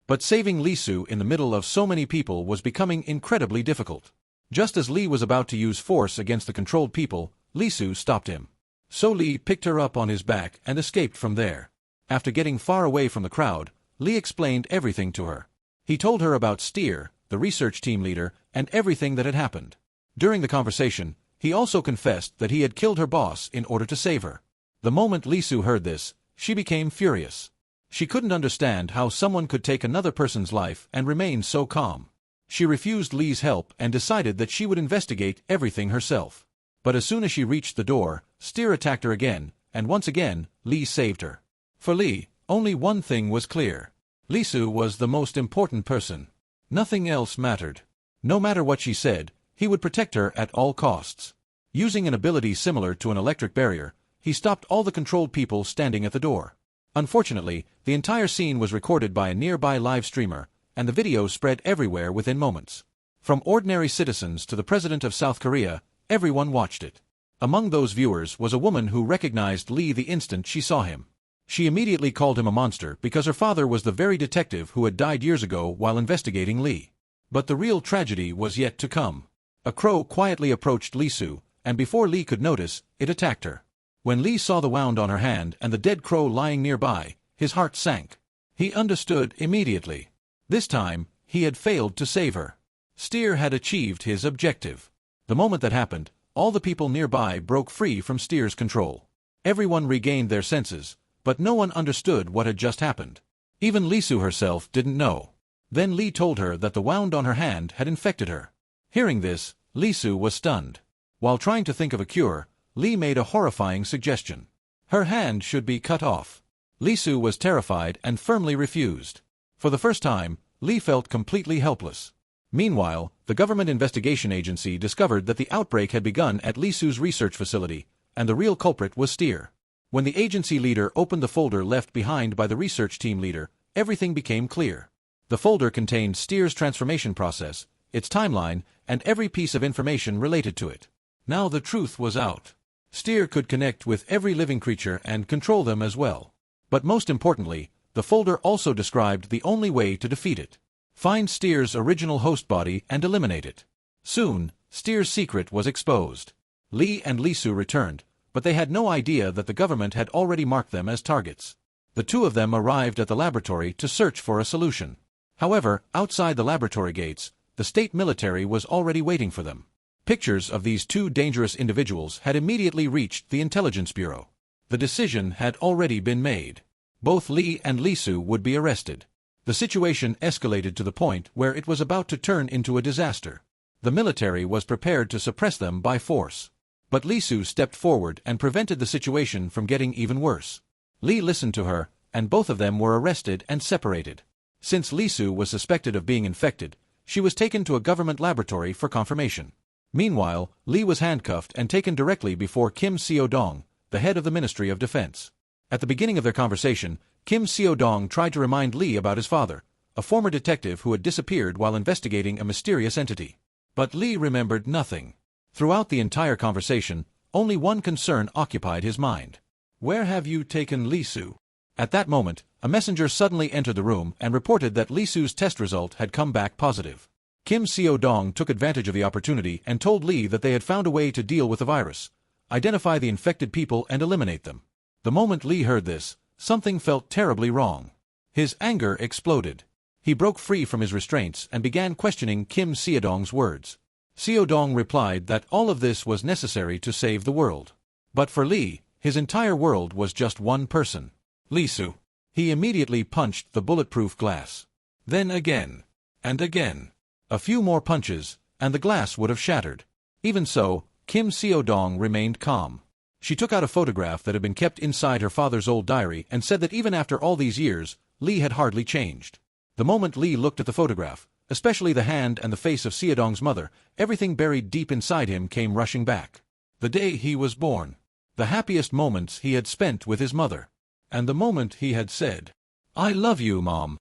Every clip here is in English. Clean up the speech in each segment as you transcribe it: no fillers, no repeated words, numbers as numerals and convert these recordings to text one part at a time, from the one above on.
But saving Li Su in the middle of so many people was becoming incredibly difficult. Just as Li was about to use force against the controlled people, Li Su stopped him. So Li picked her up on his back and escaped from there. After getting far away from the crowd, Li explained everything to her. He told her about Steer, the research team leader, and everything that had happened. During the conversation, he also confessed that he had killed her boss in order to save her. The moment Li Su heard this, she became furious. She couldn't understand how someone could take another person's life and remain so calm. She refused Li's help and decided that she would investigate everything herself. But as soon as she reached the door, Steer attacked her again, and once again, Li saved her. For Li, only one thing was clear. Li Su was the most important person. Nothing else mattered. No matter what she said, he would protect her at all costs. Using an ability similar to an electric barrier, he stopped all the controlled people standing at the door. Unfortunately, the entire scene was recorded by a nearby live streamer, and the video spread everywhere within moments. From ordinary citizens to the president of South Korea, everyone watched it. Among those viewers was a woman who recognized Li the instant she saw him. She immediately called him a monster because her father was the very detective who had died years ago while investigating Li. But the real tragedy was yet to come. A crow quietly approached Li Su, and before Li could notice, it attacked her. When Li saw the wound on her hand and the dead crow lying nearby, his heart sank. He understood immediately. This time, he had failed to save her. Steer had achieved his objective. The moment that happened, all the people nearby broke free from Steer's control. Everyone regained their senses, but no one understood what had just happened. Even Li Su herself didn't know. Then Li told her that the wound on her hand had infected her. Hearing this, Li Su was stunned. While trying to think of a cure, Li made a horrifying suggestion. Her hand should be cut off. Li Su was terrified and firmly refused. For the first time, Li felt completely helpless. Meanwhile, the government investigation agency discovered that the outbreak had begun at Li Su's research facility, and the real culprit was Steer. When the agency leader opened the folder left behind by the research team leader, everything became clear. The folder contained Steer's transformation process, its timeline, and every piece of information related to it. Now the truth was out. Steer could connect with every living creature and control them as well. But most importantly, the folder also described the only way to defeat it. Find Steer's original host body and eliminate it. Soon, Steer's secret was exposed. Li and Li Su returned, but they had no idea that the government had already marked them as targets. The two of them arrived at the laboratory to search for a solution. However, outside the laboratory gates, the state military was already waiting for them. Pictures of these two dangerous individuals had immediately reached the Intelligence Bureau. The decision had already been made. Both Li and Li Su would be arrested. The situation escalated to the point where it was about to turn into a disaster. The military was prepared to suppress them by force. But Li Su stepped forward and prevented the situation from getting even worse. Li listened to her, and both of them were arrested and separated. Since Li Su was suspected of being infected, she was taken to a government laboratory for confirmation. Meanwhile, Li was handcuffed and taken directly before Kim Seo-dong, the head of the Ministry of Defense. At the beginning of their conversation, Kim Seo-dong tried to remind Li about his father, a former detective who had disappeared while investigating a mysterious entity. But Li remembered nothing. Throughout the entire conversation, only one concern occupied his mind. "Where have you taken Li Su?" At that moment, a messenger suddenly entered the room and reported that Li Su's test result had come back positive. Kim Seo-dong took advantage of the opportunity and told Li that they had found a way to deal with the virus, identify the infected people and eliminate them. The moment Li heard this, something felt terribly wrong. His anger exploded. He broke free from his restraints and began questioning Kim Seo-dong's words. Seo-dong replied that all of this was necessary to save the world. But for Li, his entire world was just one person. Li Su. He immediately punched the bulletproof glass. Then again. And again. A few more punches, and the glass would have shattered. Even so, Kim Seo-dong remained calm. She took out a photograph that had been kept inside her father's old diary and said that even after all these years, Li had hardly changed. The moment Li looked at the photograph, especially the hand and the face of Seo-dong's mother, everything buried deep inside him came rushing back. The day he was born. The happiest moments he had spent with his mother. And the moment he had said, "I love you, Mom."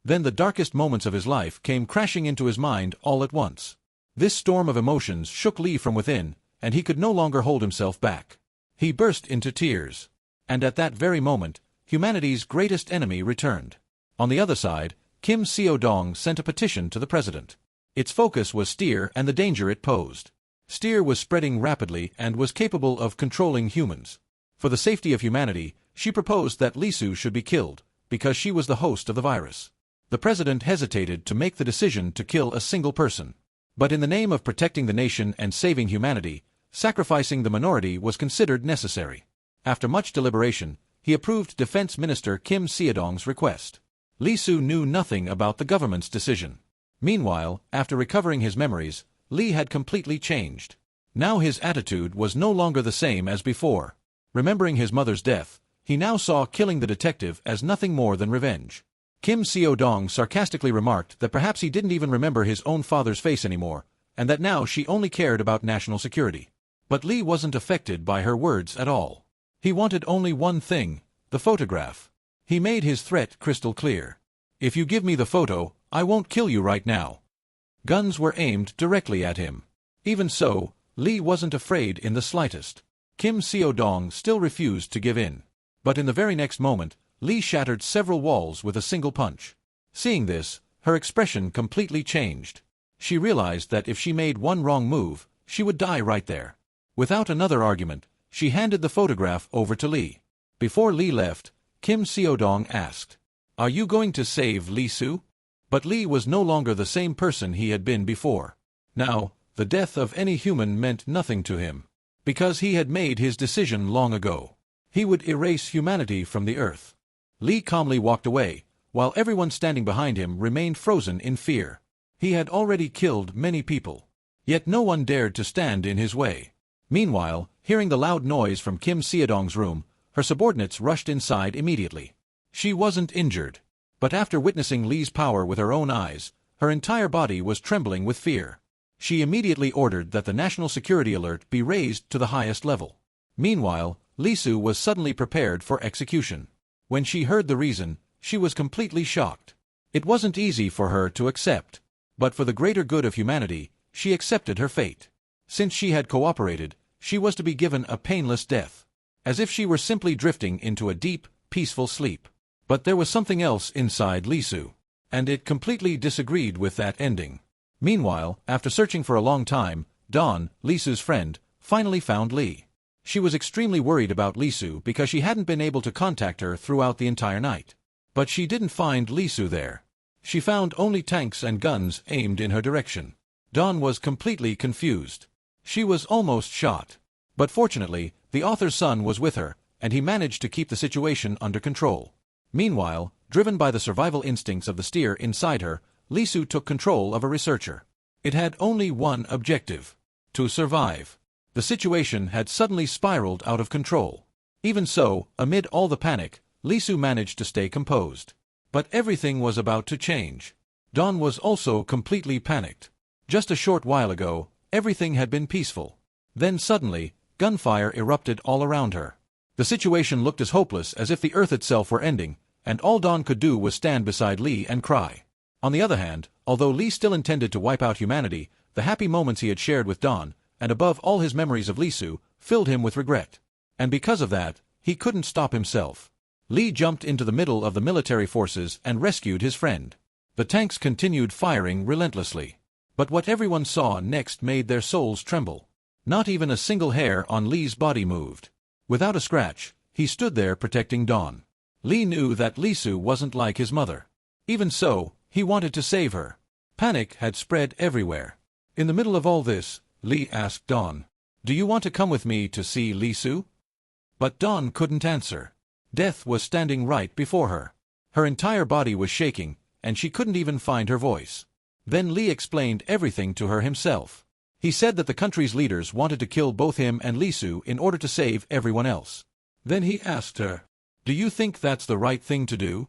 Then the darkest moments of his life came crashing into his mind all at once. This storm of emotions shook Li from within, and he could no longer hold himself back. He burst into tears. And at that very moment, humanity's greatest enemy returned. On the other side, Kim Seo-dong sent a petition to the president. Its focus was Steer and the danger it posed. Steer was spreading rapidly and was capable of controlling humans. For the safety of humanity, she proposed that Lisu should be killed, because she was the host of the virus. The president hesitated to make the decision to kill a single person. But in the name of protecting the nation and saving humanity, sacrificing the minority was considered necessary. After much deliberation, he approved Defense Minister Kim Seo-dong's request. Lisu knew nothing about the government's decision. Meanwhile, after recovering his memories, Lee had completely changed. Now his attitude was no longer the same as before. Remembering his mother's death, he now saw killing the detective as nothing more than revenge. Kim Seo-dong sarcastically remarked that perhaps he didn't even remember his own father's face anymore, and that now she only cared about national security. But Lee wasn't affected by her words at all. He wanted only one thing, the photograph. He made his threat crystal clear. If you give me the photo, I won't kill you right now. Guns were aimed directly at him. Even so, Lee wasn't afraid in the slightest. Kim Seo-dong still refused to give in. But in the very next moment, Lee shattered several walls with a single punch. Seeing this, her expression completely changed. She realized that if she made one wrong move, she would die right there. Without another argument, she handed the photograph over to Lee. Before Lee left, Kim Seo-dong asked, "Are you going to save Lisu?" But Lee was no longer the same person he had been before. Now, the death of any human meant nothing to him, because he had made his decision long ago. He would erase humanity from the earth. Lee calmly walked away, while everyone standing behind him remained frozen in fear. He had already killed many people, yet no one dared to stand in his way. Meanwhile, hearing the loud noise from Kim Seo-dong's room, her subordinates rushed inside immediately. She wasn't injured, but after witnessing Lee's power with her own eyes, her entire body was trembling with fear. She immediately ordered that the national security alert be raised to the highest level. Meanwhile, Lisu was suddenly prepared for execution. When she heard the reason, she was completely shocked. It wasn't easy for her to accept, but for the greater good of humanity, she accepted her fate. Since she had cooperated, she was to be given a painless death, as if she were simply drifting into a deep, peaceful sleep. But there was something else inside Lisu, and it completely disagreed with that ending. Meanwhile, after searching for a long time, Dawn, Lisu's friend, finally found Lee. She was extremely worried about Lisu because she hadn't been able to contact her throughout the entire night. But she didn't find Lisu there. She found only tanks and guns aimed in her direction. Dawn was completely confused. She was almost shot. But fortunately, the author's son was with her, and he managed to keep the situation under control. Meanwhile, driven by the survival instincts of the Steer inside her, Lisu took control of a researcher. It had only one objective: to survive. The situation had suddenly spiraled out of control. Even so, amid all the panic, Lisu managed to stay composed. But everything was about to change. Dawn was also completely panicked. Just a short while ago, everything had been peaceful. Then suddenly, gunfire erupted all around her. The situation looked as hopeless as if the earth itself were ending, and all Dawn could do was stand beside Lee and cry. On the other hand, although Lee still intended to wipe out humanity, the happy moments he had shared with Dawn, and above all his memories of Lisu, filled him with regret. And because of that, he couldn't stop himself. Lee jumped into the middle of the military forces and rescued his friend. The tanks continued firing relentlessly. But what everyone saw next made their souls tremble. Not even a single hair on Lee's body moved. Without a scratch, he stood there protecting Dawn. Lee knew that Lisu wasn't like his mother. Even so, he wanted to save her. Panic had spread everywhere. In the middle of all this, Lee asked Dawn, "Do you want to come with me to see Lisu?" But Dawn couldn't answer. Death was standing right before her. Her entire body was shaking, and she couldn't even find her voice. Then Lee explained everything to her himself. He said that the country's leaders wanted to kill both him and Lisu in order to save everyone else. Then he asked her, "Do you think that's the right thing to do?"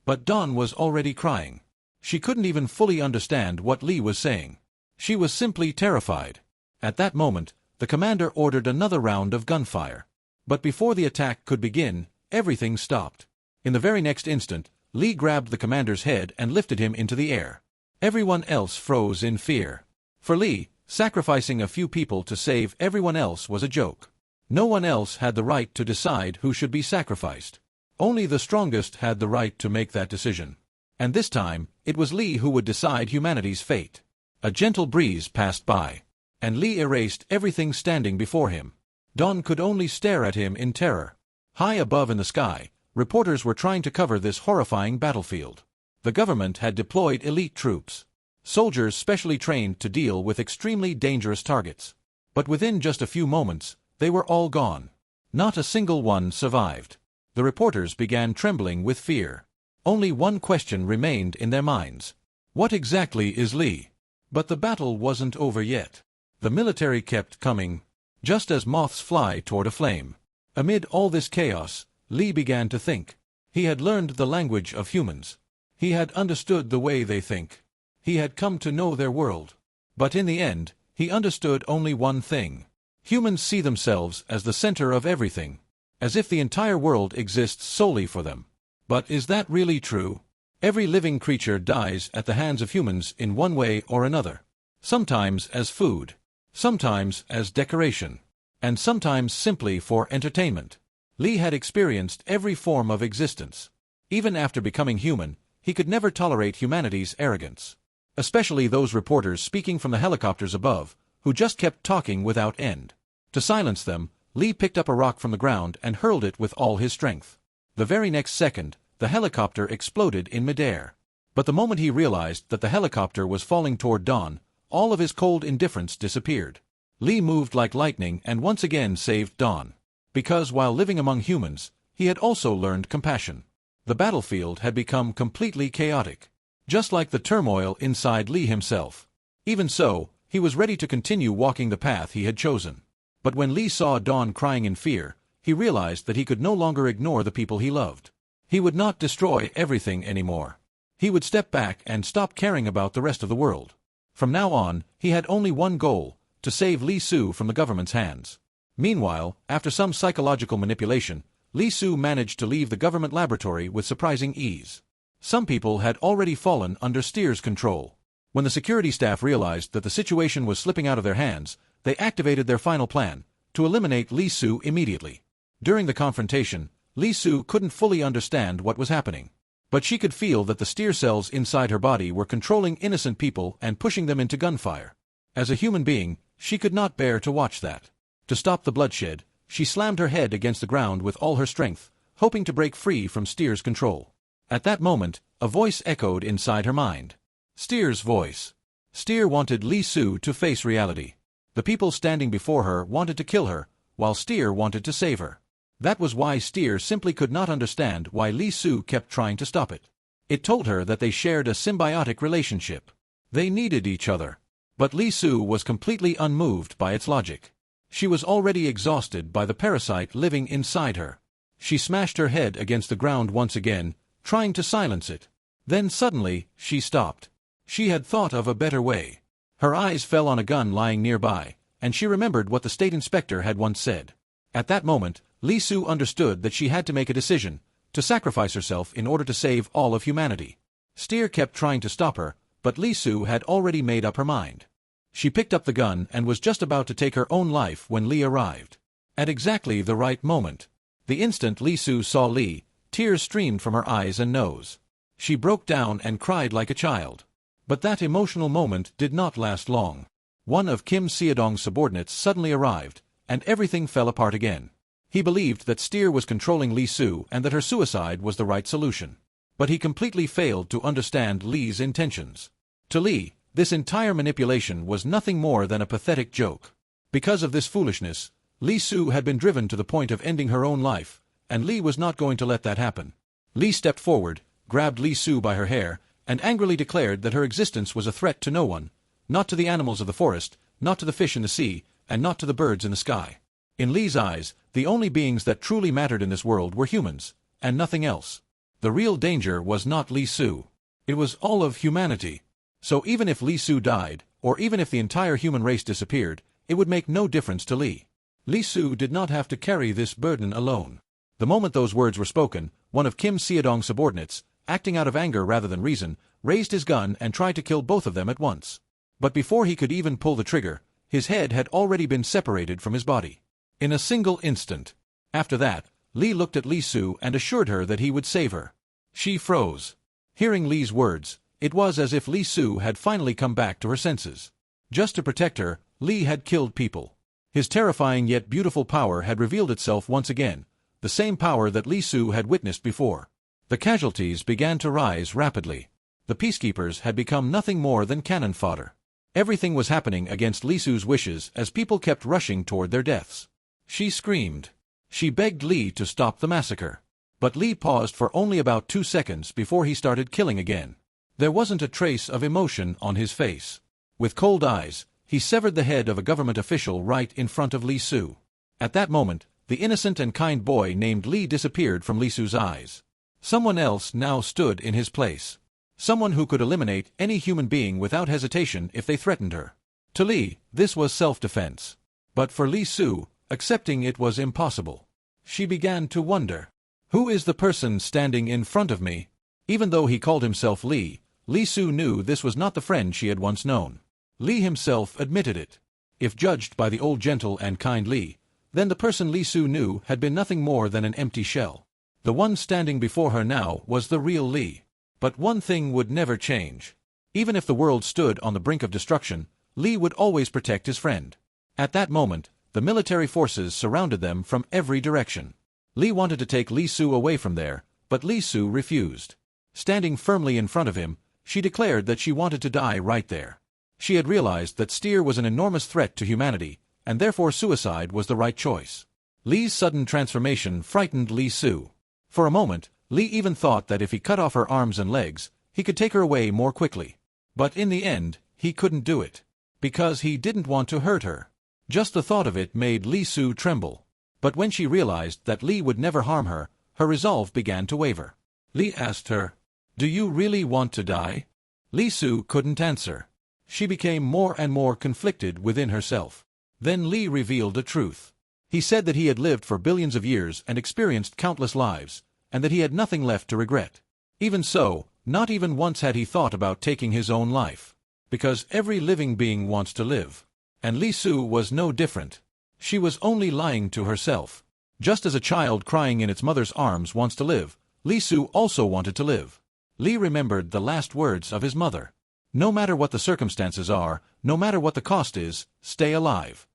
But Dawn was already crying. She couldn't even fully understand what Lee was saying. She was simply terrified. At that moment, the commander ordered another round of gunfire. But before the attack could begin, everything stopped. In the very next instant, Lee grabbed the commander's head and lifted him into the air. Everyone else froze in fear. For Lee, sacrificing a few people to save everyone else was a joke. No one else had the right to decide who should be sacrificed. Only the strongest had the right to make that decision. And this time, it was Li who would decide humanity's fate. A gentle breeze passed by, and Li erased everything standing before him. Dawn could only stare at him in terror. High above in the sky, reporters were trying to cover this horrifying battlefield. The government had deployed elite troops, soldiers specially trained to deal with extremely dangerous targets. But within just a few moments, they were all gone. Not a single one survived. The reporters began trembling with fear. Only one question remained in their minds. What exactly is Li? But the battle wasn't over yet. The military kept coming, just as moths fly toward a flame. Amid all this chaos, Li began to think. He had learned the language of humans. He had understood the way they think. He had come to know their world. But in the end, he understood only one thing. Humans see themselves as the center of everything, as if the entire world exists solely for them. But is that really true? Every living creature dies at the hands of humans in one way or another. Sometimes as food, sometimes as decoration, and sometimes simply for entertainment. Li had experienced every form of existence. Even after becoming human, he could never tolerate humanity's arrogance. Especially those reporters speaking from the helicopters above, who just kept talking without end. To silence them, Li picked up a rock from the ground and hurled it with all his strength. The very next second, the helicopter exploded in midair. But the moment he realized that the helicopter was falling toward Dawn, all of his cold indifference disappeared. Li moved like lightning and once again saved Dawn. Because while living among humans, he had also learned compassion. The battlefield had become completely chaotic, just like the turmoil inside Li himself. Even so, he was ready to continue walking the path he had chosen. But when Li saw Dawn crying in fear, he realized that he could no longer ignore the people he loved. He would not destroy everything anymore. He would step back and stop caring about the rest of the world. From now on, he had only one goal: to save Li Su from the government's hands. Meanwhile, after some psychological manipulation, Li Su managed to leave the government laboratory with surprising ease. Some people had already fallen under Steer's control. When the security staff realized that the situation was slipping out of their hands, they activated their final plan: to eliminate Li Su immediately. During the confrontation, Li Su couldn't fully understand what was happening. But she could feel that the Steer cells inside her body were controlling innocent people and pushing them into gunfire. As a human being, she could not bear to watch that. To stop the bloodshed, she slammed her head against the ground with all her strength, hoping to break free from Steer's control. At that moment, a voice echoed inside her mind. Steer's voice. Steer wanted Li Su to face reality. The people standing before her wanted to kill her, while Steer wanted to save her. That was why Steer simply could not understand why Li Su kept trying to stop it. It told her that they shared a symbiotic relationship. They needed each other. But Li Su was completely unmoved by its logic. She was already exhausted by the parasite living inside her. She smashed her head against the ground once again, trying to silence it. Then suddenly, she stopped. She had thought of a better way. Her eyes fell on a gun lying nearby, and she remembered what the state inspector had once said. At that moment, Li Su understood that she had to make a decision, to sacrifice herself in order to save all of humanity. Steer kept trying to stop her, but Li Su had already made up her mind. She picked up the gun and was just about to take her own life when Li arrived. At exactly the right moment. The instant Li Su saw Li, tears streamed from her eyes and nose. She broke down and cried like a child. But that emotional moment did not last long. One of Kim Seodong's subordinates suddenly arrived, and everything fell apart again. He believed that Steer was controlling Li Su and that her suicide was the right solution. But he completely failed to understand Li's intentions. To Li, this entire manipulation was nothing more than a pathetic joke. Because of this foolishness, Li Su had been driven to the point of ending her own life, and Li was not going to let that happen. Li stepped forward, grabbed Li Su by her hair, and angrily declared that her existence was a threat to no one, not to the animals of the forest, not to the fish in the sea, and not to the birds in the sky. In Li's eyes, the only beings that truly mattered in this world were humans, and nothing else. The real danger was not Li Su. It was all of humanity. So even if Li Su died, or even if the entire human race disappeared, it would make no difference to Li. Li Su did not have to carry this burden alone. The moment those words were spoken, one of Kim Seodong's subordinates, acting out of anger rather than reason, raised his gun and tried to kill both of them at once. But before he could even pull the trigger, his head had already been separated from his body. In a single instant. After that, Li looked at Li Su and assured her that he would save her. She froze. Hearing Li's words, it was as if Li Su had finally come back to her senses. Just to protect her, Li had killed people. His terrifying yet beautiful power had revealed itself once again, the same power that Li Su had witnessed before. The casualties began to rise rapidly. The peacekeepers had become nothing more than cannon fodder. Everything was happening against Li Su's wishes as people kept rushing toward their deaths. She screamed. She begged Li to stop the massacre. But Li paused for only about 2 seconds before he started killing again. There wasn't a trace of emotion on his face. With cold eyes, he severed the head of a government official right in front of Li Su. At that moment, the innocent and kind boy named Li disappeared from Li Su's eyes. Someone else now stood in his place. Someone who could eliminate any human being without hesitation if they threatened her. To Li, this was self-defense. But for Li Su, accepting it was impossible. She began to wonder. Who is the person standing in front of me? Even though he called himself Li, Li Su knew this was not the friend she had once known. Li himself admitted it. If judged by the old gentle and kind Li, then the person Li Su knew had been nothing more than an empty shell. The one standing before her now was the real Li. But one thing would never change. Even if the world stood on the brink of destruction, Li would always protect his friend. At that moment, the military forces surrounded them from every direction. Li wanted to take Li Su away from there, but Li Su refused. Standing firmly in front of him, she declared that she wanted to die right there. She had realized that Steer was an enormous threat to humanity, and therefore suicide was the right choice. Li's sudden transformation frightened Li Su. For a moment, Li even thought that if he cut off her arms and legs, he could take her away more quickly. But in the end, he couldn't do it. Because he didn't want to hurt her. Just the thought of it made Li Su tremble. But when she realized that Li would never harm her, her resolve began to waver. Li asked her, "Do you really want to die?" Li Su couldn't answer. She became more and more conflicted within herself. Then Li revealed a truth. He said that he had lived for billions of years and experienced countless lives, and that he had nothing left to regret. Even so, not even once had he thought about taking his own life. Because every living being wants to live. And Li Su was no different. She was only lying to herself. Just as a child crying in its mother's arms wants to live, Li Su also wanted to live. Li remembered the last words of his mother. No matter what the circumstances are, no matter what the cost is, stay alive.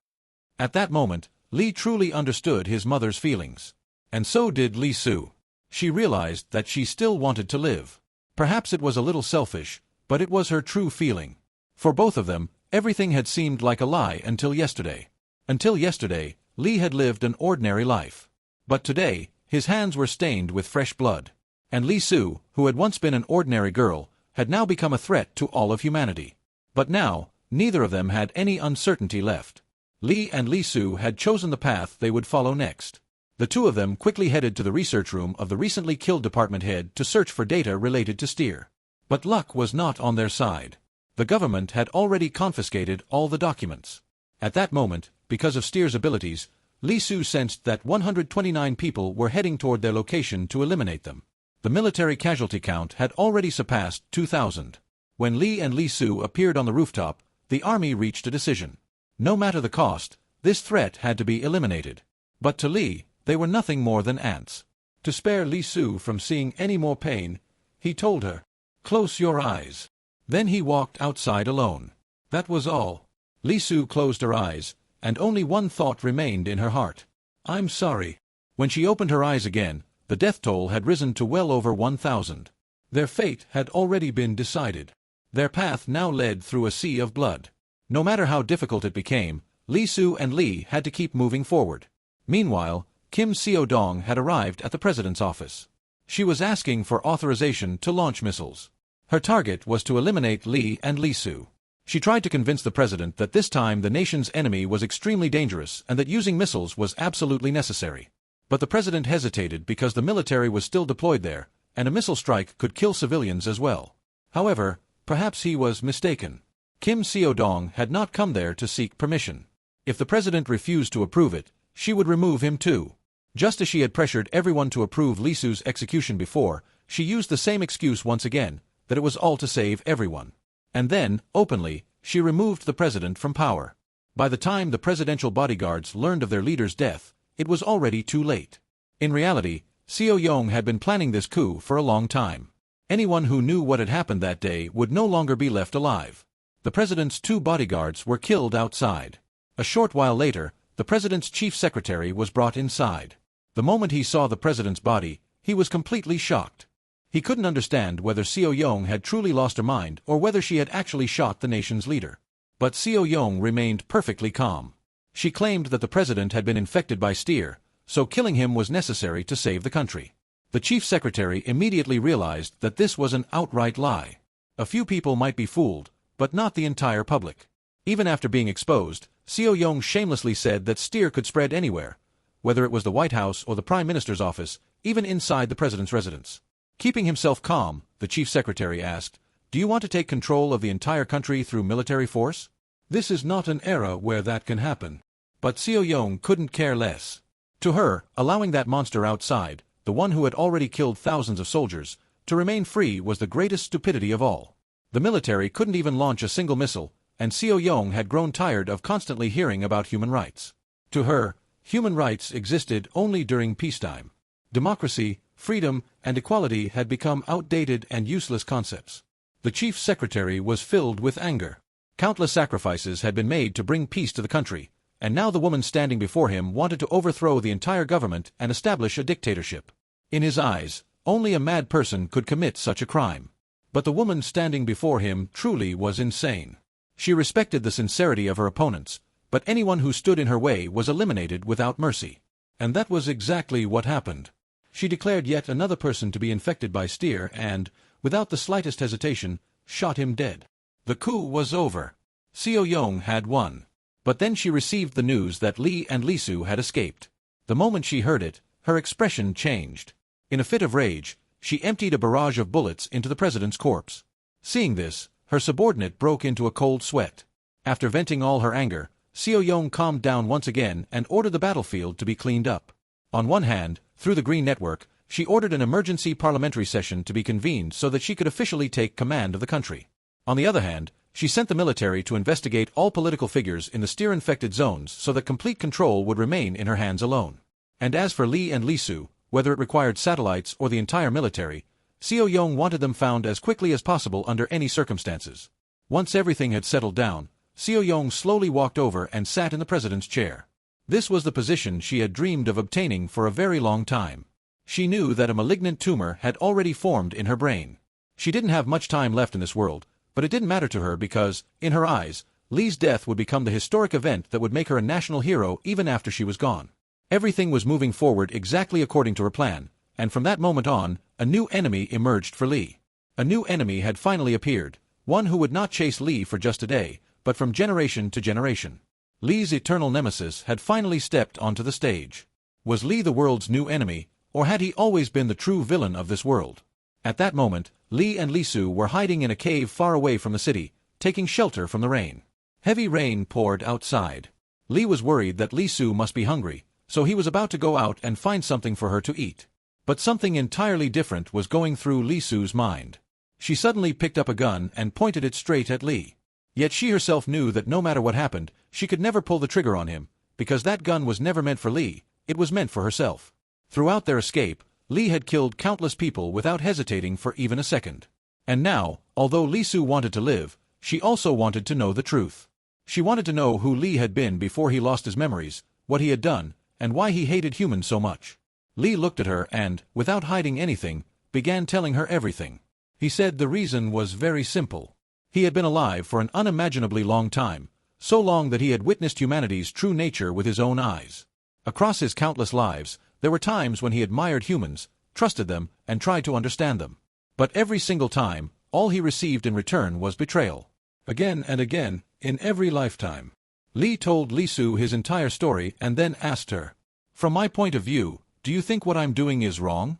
At that moment, Li truly understood his mother's feelings. And so did Li Su. She realized that she still wanted to live. Perhaps it was a little selfish, but it was her true feeling. For both of them, everything had seemed like a lie until yesterday. Until yesterday, Li had lived an ordinary life. But today, his hands were stained with fresh blood. And Li Su, who had once been an ordinary girl, had now become a threat to all of humanity. But now, neither of them had any uncertainty left. Li and Li Su had chosen the path they would follow next. The two of them quickly headed to the research room of the recently killed department head to search for data related to Steer. But luck was not on their side. The government had already confiscated all the documents. At that moment, because of Steer's abilities, Li Su sensed that 129 people were heading toward their location to eliminate them. The military casualty count had already surpassed 2,000. When Li and Li Su appeared on the rooftop, the army reached a decision. No matter the cost, this threat had to be eliminated. But to Li, they were nothing more than ants. To spare Li Su from seeing any more pain, he told her, "Close your eyes." Then he walked outside alone. That was all. Li Su closed her eyes, and only one thought remained in her heart. "I'm sorry." When she opened her eyes again, the death toll had risen to well over 1,000. Their fate had already been decided. Their path now led through a sea of blood. No matter how difficult it became, Li Su and Li had to keep moving forward. Meanwhile, Kim Seo-dong had arrived at the president's office. She was asking for authorization to launch missiles. Her target was to eliminate Li and Li Su. She tried to convince the president that this time the nation's enemy was extremely dangerous and that using missiles was absolutely necessary. But the president hesitated because the military was still deployed there, and a missile strike could kill civilians as well. However, perhaps he was mistaken. Kim Seo-dong had not come there to seek permission. If the president refused to approve it, she would remove him too. Just as she had pressured everyone to approve Li Su's execution before, she used the same excuse once again, that it was all to save everyone. And then, openly, she removed the president from power. By the time the presidential bodyguards learned of their leader's death, it was already too late. In reality, Seo-yong had been planning this coup for a long time. Anyone who knew what had happened that day would no longer be left alive. The president's 2 bodyguards were killed outside. A short while later, the president's chief secretary was brought inside. The moment he saw the president's body, he was completely shocked. He couldn't understand whether Seo Yong had truly lost her mind or whether she had actually shot the nation's leader. But Seo Yong remained perfectly calm. She claimed that the president had been infected by Steer, so killing him was necessary to save the country. The chief secretary immediately realized that this was an outright lie. A few people might be fooled, but not the entire public. Even after being exposed, Seo Yong shamelessly said that Steer could spread anywhere, whether it was the White House or the Prime Minister's office, even inside the president's residence. Keeping himself calm, the chief secretary asked, "Do you want to take control of the entire country through military force? This is not an era where that can happen." But Seo Yong couldn't care less. To her, allowing that monster outside, the one who had already killed thousands of soldiers, to remain free was the greatest stupidity of all. The military couldn't even launch a single missile, and Seo Yong had grown tired of constantly hearing about human rights. To her, human rights existed only during peacetime. Democracy, freedom, and equality had become outdated and useless concepts. The chief secretary was filled with anger. Countless sacrifices had been made to bring peace to the country, and now the woman standing before him wanted to overthrow the entire government and establish a dictatorship. In his eyes, only a mad person could commit such a crime. But the woman standing before him truly was insane. She respected the sincerity of her opponents, but anyone who stood in her way was eliminated without mercy. And that was exactly what happened. She declared yet another person to be infected by Steer and, without the slightest hesitation, shot him dead. The coup was over. Seo Yong had won. But then she received the news that Lee and Lisu had escaped. The moment she heard it, her expression changed. In a fit of rage, she emptied a barrage of bullets into the president's corpse. Seeing this, her subordinate broke into a cold sweat. After venting all her anger, Seo Yong calmed down once again and ordered the battlefield to be cleaned up. On one hand, through the Green Network, she ordered an emergency parliamentary session to be convened so that she could officially take command of the country. On the other hand, she sent the military to investigate all political figures in the Steer-infected zones so that complete control would remain in her hands alone. And as for Lee and Lisu, whether it required satellites or the entire military, Seo Yong wanted them found as quickly as possible under any circumstances. Once everything had settled down, Seo Yong slowly walked over and sat in the president's chair. This was the position she had dreamed of obtaining for a very long time. She knew that a malignant tumor had already formed in her brain. She didn't have much time left in this world, but it didn't matter to her because, in her eyes, Lee's death would become the historic event that would make her a national hero even after she was gone. Everything was moving forward exactly according to her plan, and from that moment on, a new enemy emerged for Lee. A new enemy had finally appeared, one who would not chase Lee for just a day, but from generation to generation. Lee's eternal nemesis had finally stepped onto the stage. Was Lee the world's new enemy, or had he always been the true villain of this world? At that moment, Lee and Lisu were hiding in a cave far away from the city, taking shelter from the rain. Heavy rain poured outside. Lee was worried that Lisu must be hungry, so he was about to go out and find something for her to eat. But something entirely different was going through Lisu's mind. She suddenly picked up a gun and pointed it straight at Lee. Yet she herself knew that no matter what happened, she could never pull the trigger on him, because that gun was never meant for Lee, it was meant for herself. Throughout their escape, Lee had killed countless people without hesitating for even a second. And now, although Lisu wanted to live, she also wanted to know the truth. She wanted to know who Lee had been before he lost his memories, what he had done, and why he hated humans so much. Lee looked at her and, without hiding anything, began telling her everything. He said the reason was very simple. He had been alive for an unimaginably long time, so long that he had witnessed humanity's true nature with his own eyes. Across his countless lives, there were times when he admired humans, trusted them, and tried to understand them. But every single time, all he received in return was betrayal. Again and again, in every lifetime. Lee told Lisu his entire story and then asked her, "From my point of view, do you think what I'm doing is wrong?"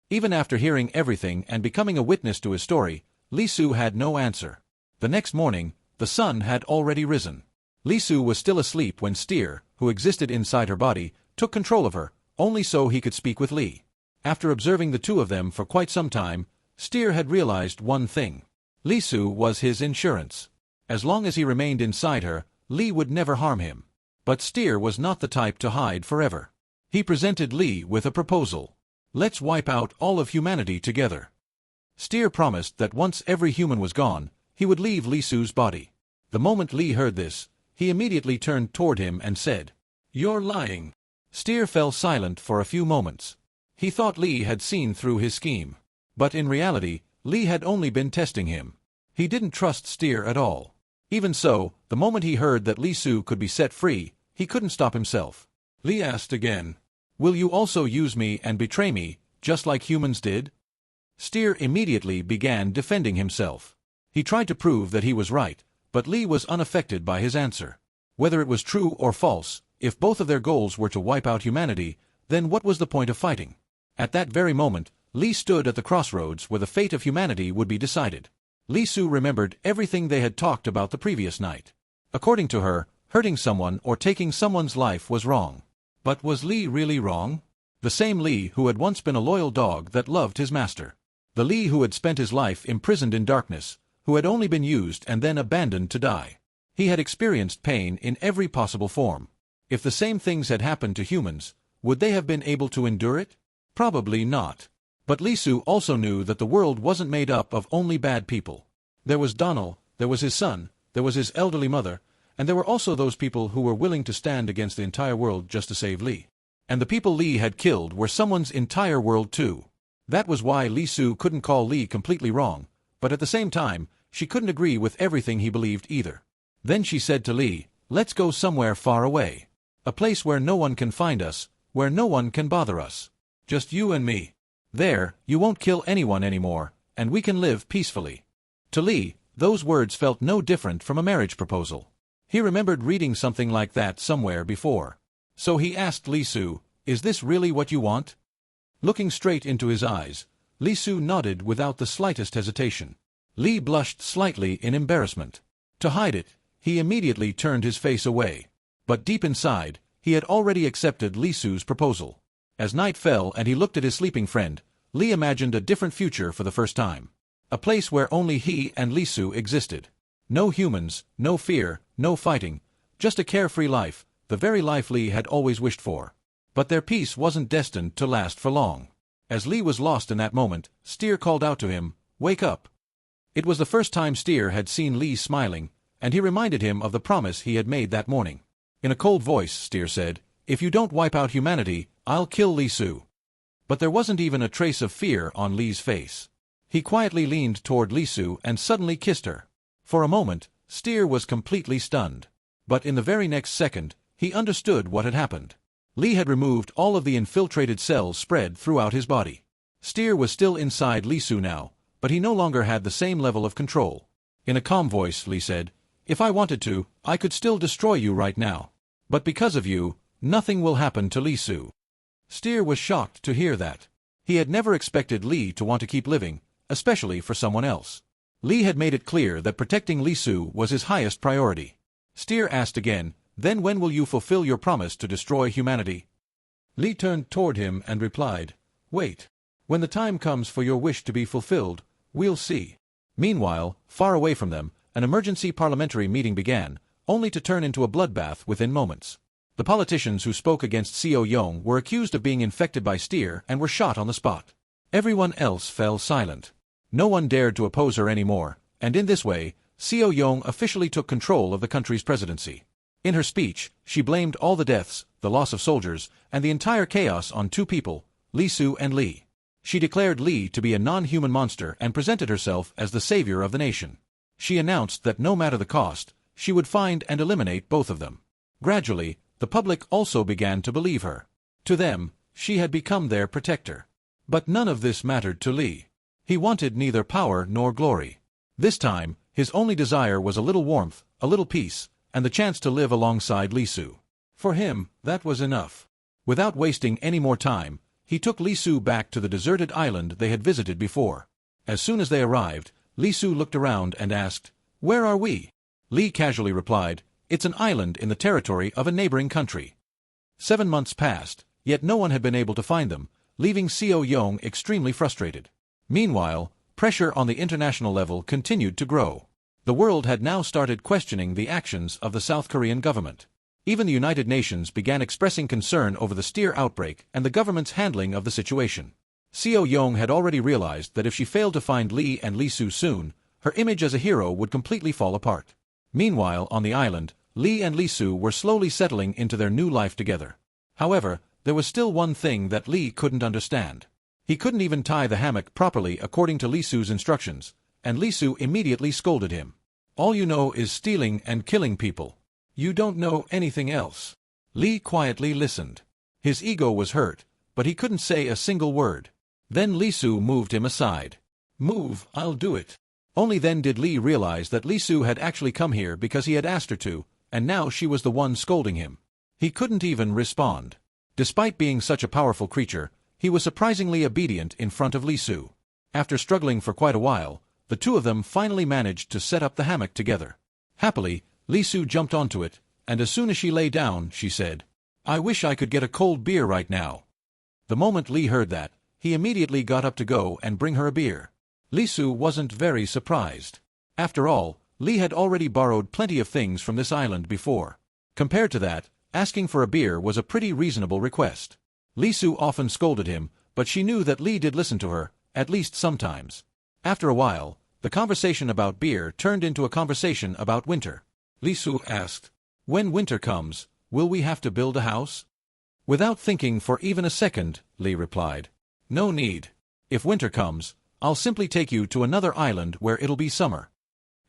Even after hearing everything and becoming a witness to his story, Lisu had no answer. The next morning, the sun had already risen. Lisu was still asleep when Steer, who existed inside her body, took control of her, only so he could speak with Lee. After observing the two of them for quite some time, Steer had realized one thing. Lisu was his insurance. As long as he remained inside her, Lee would never harm him. But Steer was not the type to hide forever. He presented Lee with a proposal. "Let's wipe out all of humanity together." Steer promised that once every human was gone, he would leave Li Su's body. The moment Li heard this, he immediately turned toward him and said, "You're lying." Steer fell silent for a few moments. He thought Li had seen through his scheme. But in reality, Li had only been testing him. He didn't trust Steer at all. Even so, the moment he heard that Li Su could be set free, he couldn't stop himself. Li asked again, "Will you also use me and betray me, just like humans did?" Steer immediately began defending himself. He tried to prove that he was right, but Li was unaffected by his answer. Whether it was true or false, if both of their goals were to wipe out humanity, then what was the point of fighting? At that very moment, Li stood at the crossroads where the fate of humanity would be decided. Li Su remembered everything they had talked about the previous night. According to her, hurting someone or taking someone's life was wrong. But was Li really wrong? The same Li who had once been a loyal dog that loved his master. The Li who had spent his life imprisoned in darkness, who had only been used and then abandoned to die. He had experienced pain in every possible form. If the same things had happened to humans, would they have been able to endure it? Probably not. But Li Su also knew that the world wasn't made up of only bad people. There was Donald, there was his son, there was his elderly mother, and there were also those people who were willing to stand against the entire world just to save Li. And the people Li had killed were someone's entire world too. That was why Li Su couldn't call Li completely wrong, but at the same time, she couldn't agree with everything he believed either. Then she said to Li, "Let's go somewhere far away. A place where no one can find us, where no one can bother us. Just you and me. There, you won't kill anyone anymore, and we can live peacefully." To Li, those words felt no different from a marriage proposal. He remembered reading something like that somewhere before. So he asked Li Su, "Is this really what you want?" Looking straight into his eyes, Li Su nodded without the slightest hesitation. Li blushed slightly in embarrassment. To hide it, he immediately turned his face away. But deep inside, he had already accepted Li Su's proposal. As night fell and he looked at his sleeping friend, Li imagined a different future for the first time. A place where only he and Li Su existed. No humans, no fear, no fighting, just a carefree life, the very life Li had always wished for. But their peace wasn't destined to last for long. As Li was lost in that moment, Steer called out to him, "Wake up." It was the first time Steer had seen Li smiling, and he reminded him of the promise he had made that morning. In a cold voice, Steer said, "If you don't wipe out humanity, I'll kill Li Su." But there wasn't even a trace of fear on Li's face. He quietly leaned toward Li Su and suddenly kissed her. For a moment, Steer was completely stunned. But in the very next second, he understood what had happened. Li had removed all of the infiltrated cells spread throughout his body. Steer was still inside Li Su now, but he no longer had the same level of control. In a calm voice, Li said, "If I wanted to, I could still destroy you right now. But because of you, nothing will happen to Li Su." Steer was shocked to hear that. He had never expected Li to want to keep living, especially for someone else. Li had made it clear that protecting Li Su was his highest priority. Steer asked again, "Then when will you fulfill your promise to destroy humanity?" Li turned toward him and replied, "Wait. When the time comes for your wish to be fulfilled, we'll see." Meanwhile, far away from them, an emergency parliamentary meeting began, only to turn into a bloodbath within moments. The politicians who spoke against Seo Yong were accused of being infected by Steer and were shot on the spot. Everyone else fell silent. No one dared to oppose her anymore, and in this way, Seo Yong officially took control of the country's presidency. In her speech, she blamed all the deaths, the loss of soldiers, and the entire chaos on two people, Li Su and Li. She declared Li to be a non-human monster and presented herself as the savior of the nation. She announced that no matter the cost, she would find and eliminate both of them. Gradually, the public also began to believe her. To them, she had become their protector. But none of this mattered to Li. He wanted neither power nor glory. This time, his only desire was a little warmth, a little peace, and the chance to live alongside Li Su. For him, that was enough. Without wasting any more time, he took Li Su back to the deserted island they had visited before. As soon as they arrived, Li Su looked around and asked, "Where are we?" Li casually replied, "It's an island in the territory of a neighboring country." 7 months passed, yet no one had been able to find them, leaving Seo Yong extremely frustrated. Meanwhile, pressure on the international level continued to grow. The world had now started questioning the actions of the South Korean government. Even the United Nations began expressing concern over the Steer outbreak and the government's handling of the situation. Seo Yong had already realized that if she failed to find Li and Li Su soon, her image as a hero would completely fall apart. Meanwhile, on the island, Li and Li Su were slowly settling into their new life together. However, there was still one thing that Li couldn't understand. He couldn't even tie the hammock properly according to Li Su's instructions, and Li Su immediately scolded him. "All you know is stealing and killing people. You don't know anything else." Li quietly listened. His ego was hurt, but he couldn't say a single word. Then Li Su moved him aside. "Move, I'll do it." Only then did Li realize that Li Su had actually come here because he had asked her to, and now she was the one scolding him. He couldn't even respond. Despite being such a powerful creature, he was surprisingly obedient in front of Li Su. After struggling for quite a while, the two of them finally managed to set up the hammock together. Happily, Li Su jumped onto it, and as soon as she lay down, she said, "I wish I could get a cold beer right now." The moment Li heard that, he immediately got up to go and bring her a beer. Li Su wasn't very surprised. After all, Li had already borrowed plenty of things from this island before. Compared to that, asking for a beer was a pretty reasonable request. Li Su often scolded him, but she knew that Li did listen to her, at least sometimes. After a while, the conversation about beer turned into a conversation about winter. Li Su asked, "When winter comes, will we have to build a house?" Without thinking for even a second, Li replied, "No need. If winter comes, I'll simply take you to another island where it'll be summer."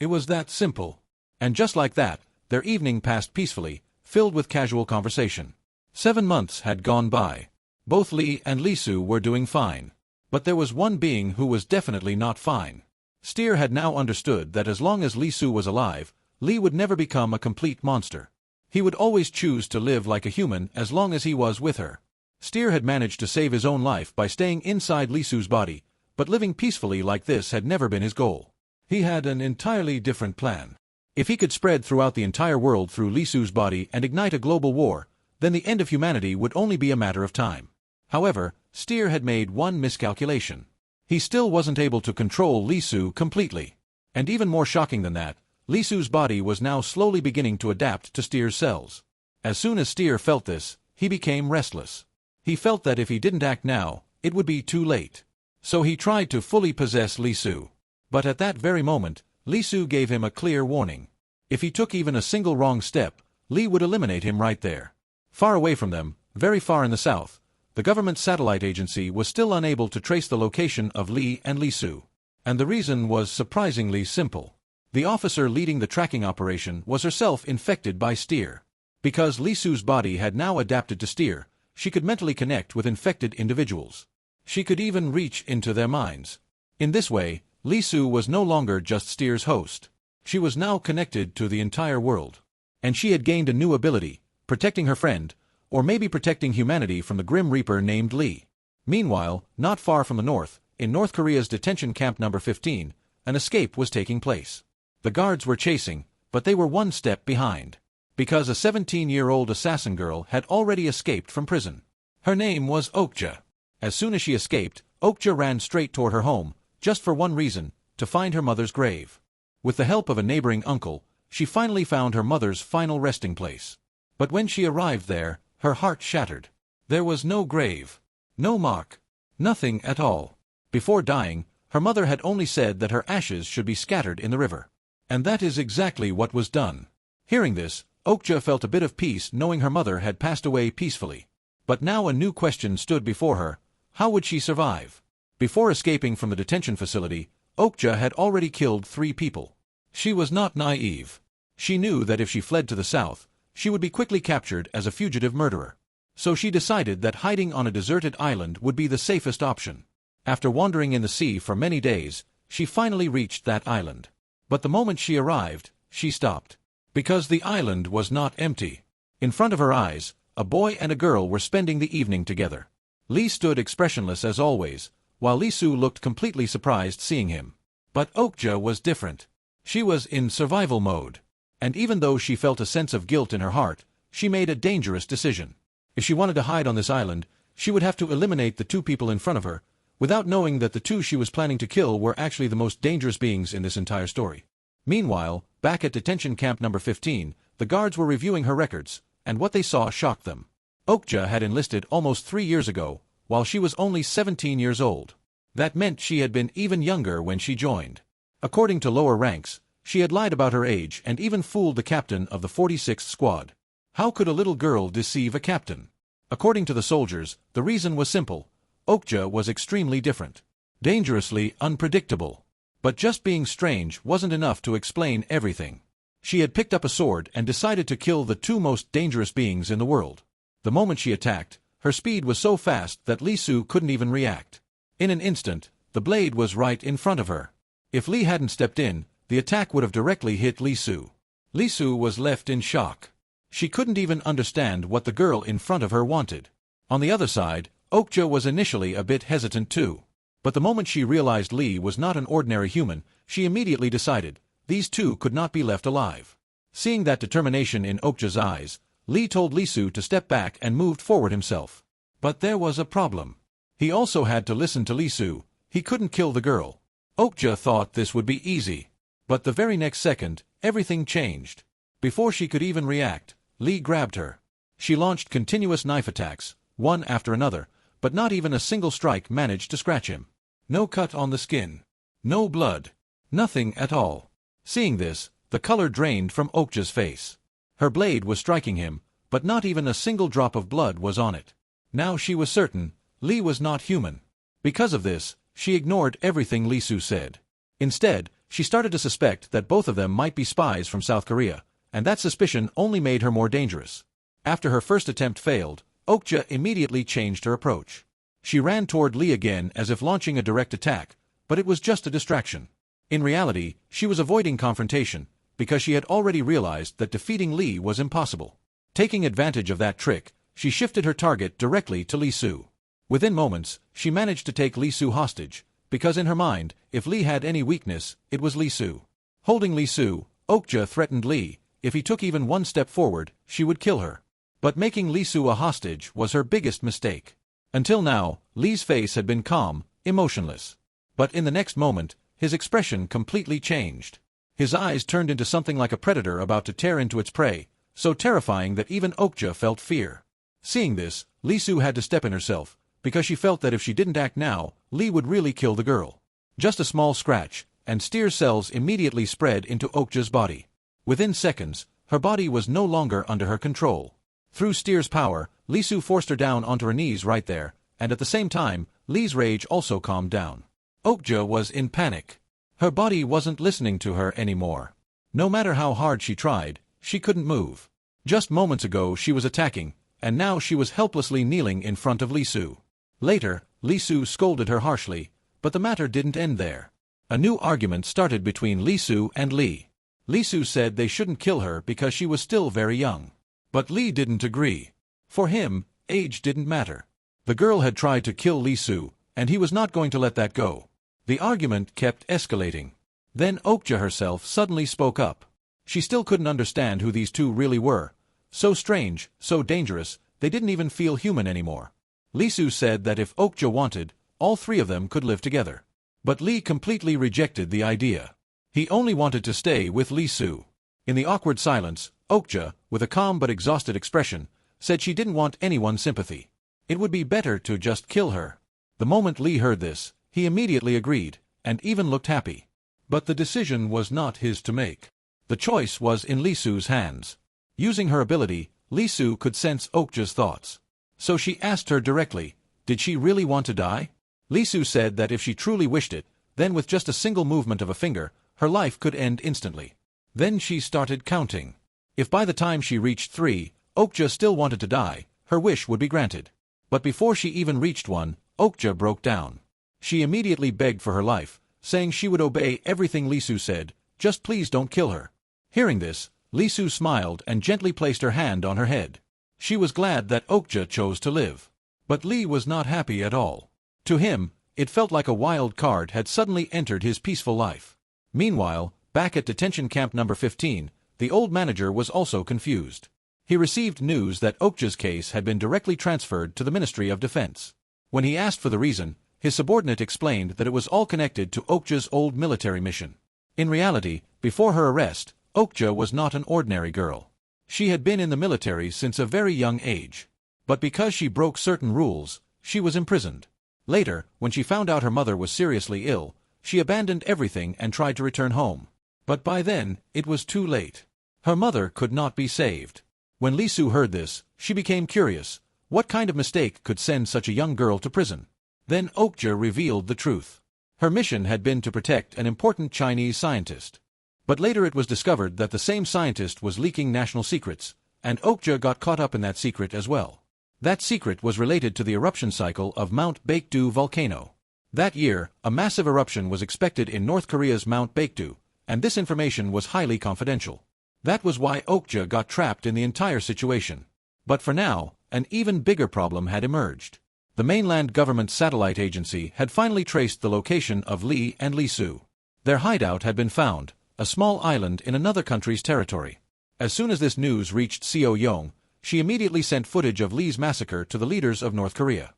It was that simple. And just like that, their evening passed peacefully, filled with casual conversation. 7 months had gone by. Both Li and Li Su were doing fine. But there was one being who was definitely not fine. Steer had now understood that as long as Li Su was alive, Li would never become a complete monster. He would always choose to live like a human as long as he was with her. Steer had managed to save his own life by staying inside Li Su's body, but living peacefully like this had never been his goal. He had an entirely different plan. If he could spread throughout the entire world through Li Su's body and ignite a global war, then the end of humanity would only be a matter of time. However, Steer had made one miscalculation. He still wasn't able to control Li Su completely. And even more shocking than that, Li Su's body was now slowly beginning to adapt to Steer's cells. As soon as Steer felt this, he became restless. He felt that if he didn't act now, it would be too late. So he tried to fully possess Li Su. But at that very moment, Li Su gave him a clear warning. If he took even a single wrong step, Li would eliminate him right there. Far away from them, very far in the south, the government satellite agency was still unable to trace the location of Li and Li Su. And the reason was surprisingly simple. The officer leading the tracking operation was herself infected by Steer. Because Li Su's body had now adapted to Steer, she could mentally connect with infected individuals. She could even reach into their minds. In this way, Li Su was no longer just Steer's host. She was now connected to the entire world. And she had gained a new ability, protecting her friend, or maybe protecting humanity from the Grim Reaper named Li. Meanwhile, not far from the north, in North Korea's detention camp number 15, an escape was taking place. The guards were chasing, but they were one step behind. Because a 17-year-old assassin girl had already escaped from prison. Her name was Okja. As soon as she escaped, Okja ran straight toward her home, just for one reason, to find her mother's grave. With the help of a neighboring uncle, she finally found her mother's final resting place. But when she arrived there, her heart shattered. There was no grave, no mark, nothing at all. Before dying, her mother had only said that her ashes should be scattered in the river. And that is exactly what was done. Hearing this, Okja felt a bit of peace knowing her mother had passed away peacefully. But now a new question stood before her. How would she survive? Before escaping from the detention facility, Okja had already killed 3 people. She was not naive. She knew that if she fled to the south, she would be quickly captured as a fugitive murderer. So she decided that hiding on a deserted island would be the safest option. After wandering in the sea for many days, she finally reached that island. But the moment she arrived, she stopped. Because the island was not empty. In front of her eyes, a boy and a girl were spending the evening together. Li stood expressionless as always, while Li Su looked completely surprised seeing him. But Okja was different. She was in survival mode. And even though she felt a sense of guilt in her heart, she made a dangerous decision. If she wanted to hide on this island, she would have to eliminate the 2 people in front of her, without knowing that the 2 she was planning to kill were actually the most dangerous beings in this entire story. Meanwhile, back at detention camp number 15, the guards were reviewing her records, and what they saw shocked them. Okja had enlisted almost 3 years ago, while she was only 17 years old. That meant she had been even younger when she joined. According to lower ranks, she had lied about her age and even fooled the captain of the 46th Squad. How could a little girl deceive a captain? According to the soldiers, the reason was simple. Okja was extremely different. Dangerously unpredictable. But just being strange wasn't enough to explain everything. She had picked up a sword and decided to kill the two most dangerous beings in the world. The moment she attacked, her speed was so fast that Li Su couldn't even react. In an instant, the blade was right in front of her. If Li hadn't stepped in, the attack would have directly hit Li Su. Li Su was left in shock. She couldn't even understand what the girl in front of her wanted. On the other side, Okja was initially a bit hesitant too. But the moment she realized Li was not an ordinary human, she immediately decided, these two could not be left alive. Seeing that determination in Okja's eyes, Li told Li Su to step back and moved forward himself. But there was a problem. He also had to listen to Li Su. He couldn't kill the girl. Okja thought this would be easy. But the very next second, everything changed. Before she could even react, Li grabbed her. She launched continuous knife attacks, one after another, but not even a single strike managed to scratch him. No cut on the skin. No blood. Nothing at all. Seeing this, the color drained from Okja's face. Her blade was striking him, but not even a single drop of blood was on it. Now she was certain, Li was not human. Because of this, she ignored everything Li Su said. Instead, she started to suspect that both of them might be spies from South Korea, and that suspicion only made her more dangerous. After her first attempt failed, Okja immediately changed her approach. She ran toward Li again as if launching a direct attack, but it was just a distraction. In reality, she was avoiding confrontation, because she had already realized that defeating Li was impossible. Taking advantage of that trick, she shifted her target directly to Li Su. Within moments, she managed to take Li Su hostage, because in her mind, if Li had any weakness, it was Li Su. Holding Li Su, Okja threatened Li, if he took even one step forward, she would kill her. But making Li Su a hostage was her biggest mistake. Until now, Li's face had been calm, emotionless. But in the next moment, his expression completely changed. His eyes turned into something like a predator about to tear into its prey, so terrifying that even Okja felt fear. Seeing this, Li Su had to step in herself, because she felt that if she didn't act now, Li would really kill the girl. Just a small scratch, and Steer cells immediately spread into Okja's body. Within seconds, her body was no longer under her control. Through Steer's power, Li Su forced her down onto her knees right there, and at the same time, Li's rage also calmed down. Okja was in panic. Her body wasn't listening to her anymore. No matter how hard she tried, she couldn't move. Just moments ago she was attacking, and now she was helplessly kneeling in front of Li Su. Later, Li Su scolded her harshly, but the matter didn't end there. A new argument started between Li Su and Li. Li Su said they shouldn't kill her because she was still very young. But Li didn't agree. For him, age didn't matter. The girl had tried to kill Li Su, and he was not going to let that go. The argument kept escalating. Then Okja herself suddenly spoke up. She still couldn't understand who these two really were. So strange, so dangerous, they didn't even feel human anymore. Li Su said that if Okja wanted, all three of them could live together. But Li completely rejected the idea. He only wanted to stay with Li Su. In the awkward silence, Okja, with a calm but exhausted expression, said she didn't want anyone's sympathy. It would be better to just kill her. The moment Li heard this, he immediately agreed, and even looked happy. But the decision was not his to make. The choice was in Li Su's hands. Using her ability, Li Su could sense Okja's thoughts. So she asked her directly, did she really want to die? Li Su said that if she truly wished it, then with just a single movement of a finger, her life could end instantly. Then she started counting. If by the time she reached 3, Okja still wanted to die, her wish would be granted. But before she even reached 1, Okja broke down. She immediately begged for her life, saying she would obey everything Li Su said, just please don't kill her. Hearing this, Li Su smiled and gently placed her hand on her head. She was glad that Okja chose to live. But Li was not happy at all. To him, it felt like a wild card had suddenly entered his peaceful life. Meanwhile, back at detention camp number 15, the old manager was also confused. He received news that Okja's case had been directly transferred to the Ministry of Defense. When he asked for the reason, his subordinate explained that it was all connected to Okja's old military mission. In reality, before her arrest, Okja was not an ordinary girl. She had been in the military since a very young age. But because she broke certain rules, she was imprisoned. Later, when she found out her mother was seriously ill, she abandoned everything and tried to return home. But by then, it was too late. Her mother could not be saved. When Li Su heard this, she became curious. What kind of mistake could send such a young girl to prison? Then Okja revealed the truth. Her mission had been to protect an important Chinese scientist. But later it was discovered that the same scientist was leaking national secrets, and Okja got caught up in that secret as well. That secret was related to the eruption cycle of Mount Baekdu volcano. That year, a massive eruption was expected in North Korea's Mount Baekdu, and this information was highly confidential. That was why Okja got trapped in the entire situation. But for now, an even bigger problem had emerged. The mainland government satellite agency had finally traced the location of Li and Li Su. Their hideout had been found, a small island in another country's territory. As soon as this news reached Seo Yong, she immediately sent footage of Li's massacre to the leaders of North Korea.